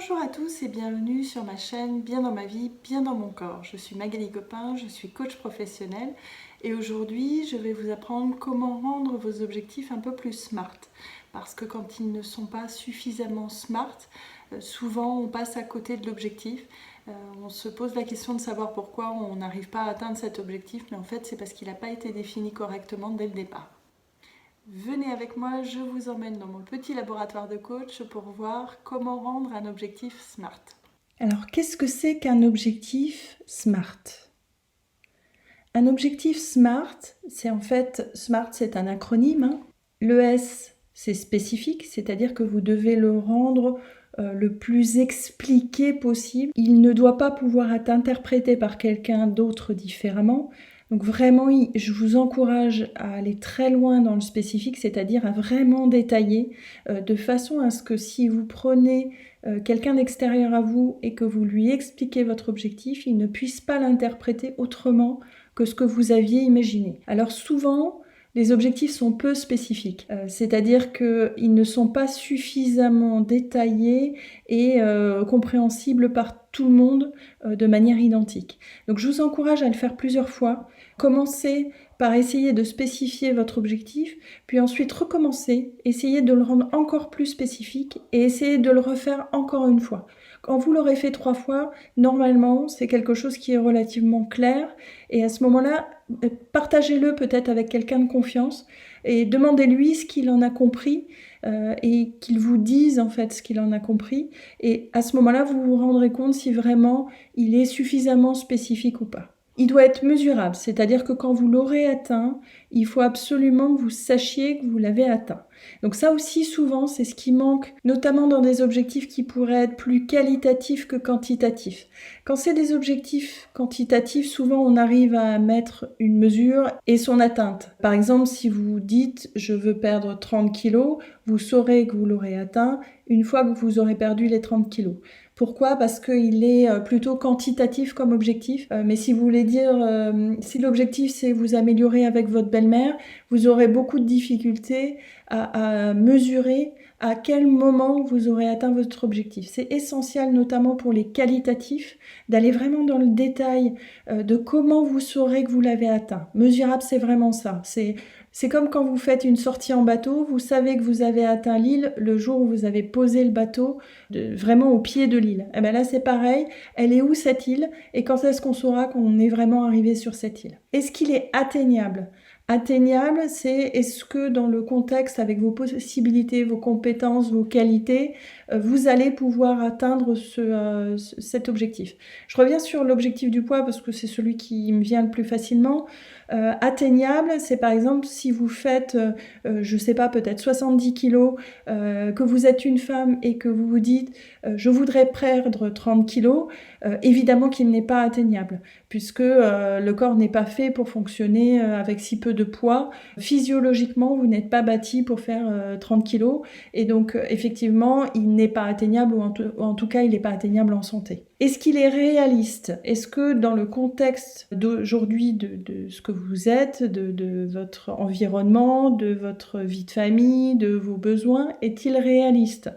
Bonjour à tous et bienvenue sur ma chaîne Bien dans ma vie, bien dans mon corps. Je suis Magali Gopin, je suis coach professionnel et aujourd'hui je vais vous apprendre comment rendre vos objectifs un peu plus smart. Parce que quand ils ne sont pas suffisamment smart, souvent on passe à côté de l'objectif. On se pose la question de savoir pourquoi on n'arrive pas à atteindre cet objectif, mais en fait c'est parce qu'il n'a pas été défini correctement dès le départ. Venez avec moi, je vous emmène dans mon petit laboratoire de coach pour voir comment rendre un objectif SMART. Alors, qu'est-ce que c'est qu'un objectif SMART ? Un objectif SMART, SMART c'est un acronyme. Le S, c'est spécifique, c'est-à-dire que vous devez le rendre le plus expliqué possible. Il ne doit pas pouvoir être interprété par quelqu'un d'autre différemment. Donc vraiment, je vous encourage à aller très loin dans le spécifique, c'est-à-dire à vraiment détailler, de façon à ce que si vous prenez quelqu'un d'extérieur à vous et que vous lui expliquez votre objectif, il ne puisse pas l'interpréter autrement que ce que vous aviez imaginé. Alors souvent, les objectifs sont peu spécifiques, c'est-à-dire qu'ils ne sont pas suffisamment détaillés et compréhensibles par tout le monde de manière identique. Donc je vous encourage à le faire plusieurs fois. Commencez par essayer de spécifier votre objectif, puis ensuite recommencer, essayer de le rendre encore plus spécifique et essayer de le refaire encore une fois. Quand vous l'aurez fait 3 fois, normalement, c'est quelque chose qui est relativement clair et à ce moment-là, partagez-le peut-être avec quelqu'un de confiance et demandez-lui ce qu'il en a compris et qu'il vous dise en fait ce qu'il en a compris et à ce moment-là, vous vous rendrez compte si vraiment il est suffisamment spécifique ou pas. Il doit être mesurable, c'est-à-dire que quand vous l'aurez atteint, il faut absolument que vous sachiez que vous l'avez atteint. Donc ça aussi, souvent, c'est ce qui manque, notamment dans des objectifs qui pourraient être plus qualitatifs que quantitatifs. Quand c'est des objectifs quantitatifs, souvent on arrive à mettre une mesure et son atteinte. Par exemple, si vous dites « je veux perdre 30 kilos », vous saurez que vous l'aurez atteint une fois que vous aurez perdu les 30 kilos. Pourquoi ? Parce qu'il est plutôt quantitatif comme objectif. Mais si vous voulez dire, si l'objectif c'est vous améliorer avec votre belle-mère, vous aurez beaucoup de difficultés à mesurer à quel moment vous aurez atteint votre objectif. C'est essentiel, notamment pour les qualitatifs, d'aller vraiment dans le détail de comment vous saurez que vous l'avez atteint. Mesurable, c'est vraiment ça. C'est comme quand vous faites une sortie en bateau, vous savez que vous avez atteint l'île le jour où vous avez posé le bateau vraiment au pied de l'île. Et bien là c'est pareil, elle est où cette île et quand est-ce qu'on saura qu'on est vraiment arrivé sur cette île ? Est-ce qu'il est atteignable ? Atteignable, c'est est-ce que dans le contexte avec vos possibilités, vos compétences, vos qualités, vous allez pouvoir atteindre cet objectif. Je reviens sur l'objectif du poids parce que c'est celui qui me vient le plus facilement. Atteignable, c'est par exemple si vous faites, je sais pas, peut-être 70 kilos, que vous êtes une femme et que vous vous dites je voudrais perdre 30 kilos, évidemment qu'il n'est pas atteignable puisque le corps n'est pas fait pour fonctionner avec si peu de poids. Physiologiquement, vous n'êtes pas bâti pour faire 30 kilos et donc effectivement, il n'est pas atteignable ou en tout cas, il n'est pas atteignable en santé. Est-ce qu'il est réaliste ? Est-ce que dans le contexte d'aujourd'hui de ce que vous êtes, de votre environnement, de votre vie de famille, de vos besoins, est-il réaliste ?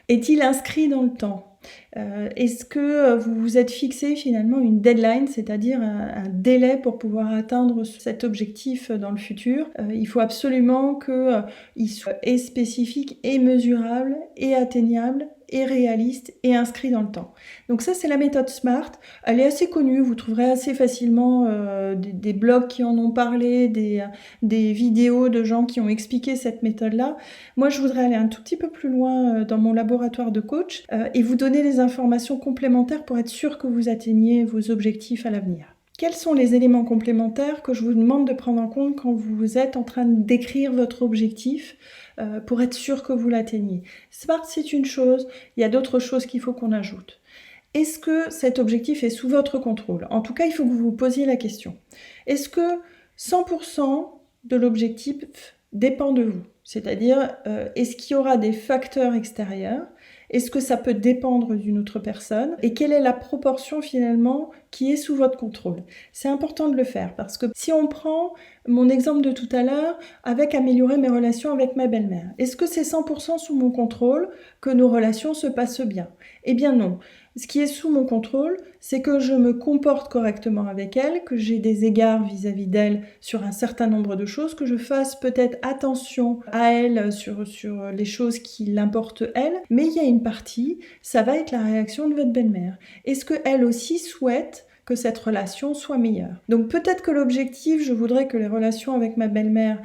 Est-il inscrit dans le temps ? Est-ce que vous vous êtes fixé finalement une deadline, c'est-à-dire un délai pour pouvoir atteindre cet objectif dans le futur ? Il faut absolument qu'il soit et spécifique, et mesurable, et atteignable, et réaliste, et inscrit dans le temps. Donc ça, c'est la méthode SMART. Elle est assez connue, vous trouverez assez facilement des blogs qui en ont parlé, des vidéos de gens qui ont expliqué cette méthode-là. Moi, je voudrais aller un tout petit peu plus loin dans mon laboratoire de coach et vous donner des informations complémentaires pour être sûr que vous atteigniez vos objectifs à l'avenir. Quels sont les éléments complémentaires que je vous demande de prendre en compte quand vous êtes en train d'écrire votre objectif pour être sûr que vous l'atteignez ? SMART, c'est une chose, il y a d'autres choses qu'il faut qu'on ajoute. Est-ce que cet objectif est sous votre contrôle ? En tout cas, il faut que vous vous posiez la question. Est-ce que 100% de l'objectif dépend de vous ? C'est-à-dire, est-ce qu'il y aura des facteurs extérieurs ? Est-ce que ça peut dépendre d'une autre personne ? Et quelle est la proportion finalement qui est sous votre contrôle. C'est important de le faire parce que si on prend mon exemple de tout à l'heure avec améliorer mes relations avec ma belle-mère, est-ce que c'est 100% sous mon contrôle que nos relations se passent bien? Eh bien non. Ce qui est sous mon contrôle, c'est que je me comporte correctement avec elle, que j'ai des égards vis-à-vis d'elle sur un certain nombre de choses, que je fasse peut-être attention à elle sur les choses qui l'importent elle. Mais il y a une partie, ça va être la réaction de votre belle-mère. Est-ce qu'elle aussi souhaite que cette relation soit meilleure? Donc peut-être que l'objectif, je voudrais que les relations avec ma belle-mère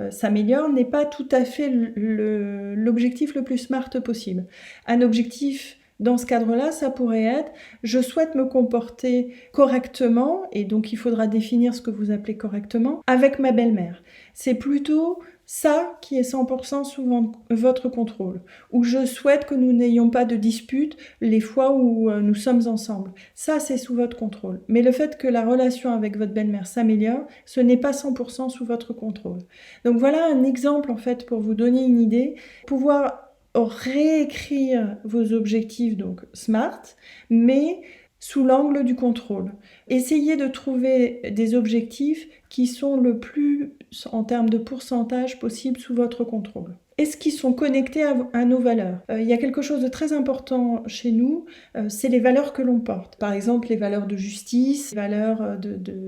s'améliorent, n'est pas tout à fait l'objectif le plus smart possible. Un objectif dans ce cadre-là, ça pourrait être « je souhaite me comporter correctement », et donc il faudra définir ce que vous appelez correctement, avec ma belle-mère. C'est plutôt ça qui est 100% sous votre contrôle, où je souhaite que nous n'ayons pas de dispute les fois où nous sommes ensemble. Ça, c'est sous votre contrôle. Mais le fait que la relation avec votre belle-mère s'améliore, ce n'est pas 100% sous votre contrôle. Donc voilà un exemple en fait pour vous donner une idée, pouvoir réécrire vos objectifs, donc SMART, mais sous l'angle du contrôle. Essayez de trouver des objectifs qui sont le plus, en termes de pourcentage possible, sous votre contrôle. Est-ce qu'ils sont connectés à nos valeurs? Il y a quelque chose de très important chez nous, c'est les valeurs que l'on porte. Par exemple, les valeurs de justice, les valeurs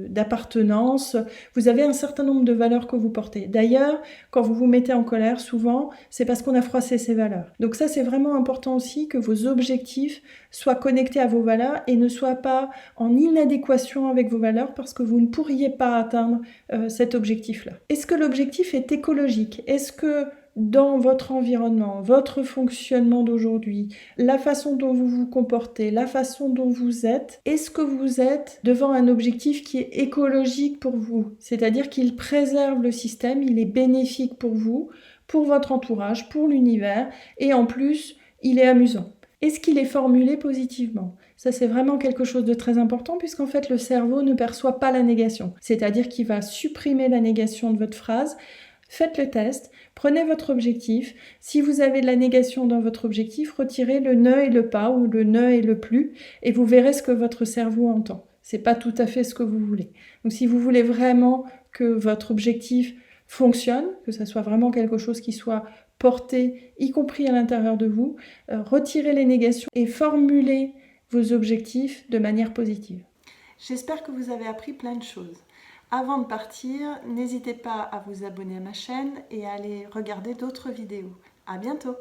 d'appartenance. Vous avez un certain nombre de valeurs que vous portez. D'ailleurs, quand vous vous mettez en colère, souvent, c'est parce qu'on a froissé ces valeurs. Donc ça, c'est vraiment important aussi que vos objectifs soient connectés à vos valeurs et ne soient pas en inadéquation avec vos valeurs parce que vous ne pourriez pas atteindre cet objectif-là. Est-ce que l'objectif est écologique? Est-ce que dans votre environnement, votre fonctionnement d'aujourd'hui, la façon dont vous vous comportez, la façon dont vous êtes, est-ce que vous êtes devant un objectif qui est écologique pour vous? C'est-à-dire qu'il préserve le système, il est bénéfique pour vous, pour votre entourage, pour l'univers, et en plus, il est amusant. Est-ce qu'il est formulé positivement? Ça, c'est vraiment quelque chose de très important puisqu'en fait, le cerveau ne perçoit pas la négation. C'est-à-dire qu'il va supprimer la négation de votre phrase. Faites le test, prenez votre objectif. Si vous avez de la négation dans votre objectif, retirez le ne et le pas ou le ne et le plus et vous verrez ce que votre cerveau entend. C'est pas tout à fait ce que vous voulez. Donc si vous voulez vraiment que votre objectif fonctionne, que ça soit vraiment quelque chose qui soit porté, y compris à l'intérieur de vous, retirez les négations et formulez vos objectifs de manière positive. J'espère que vous avez appris plein de choses. Avant de partir, n'hésitez pas à vous abonner à ma chaîne et à aller regarder d'autres vidéos. À bientôt!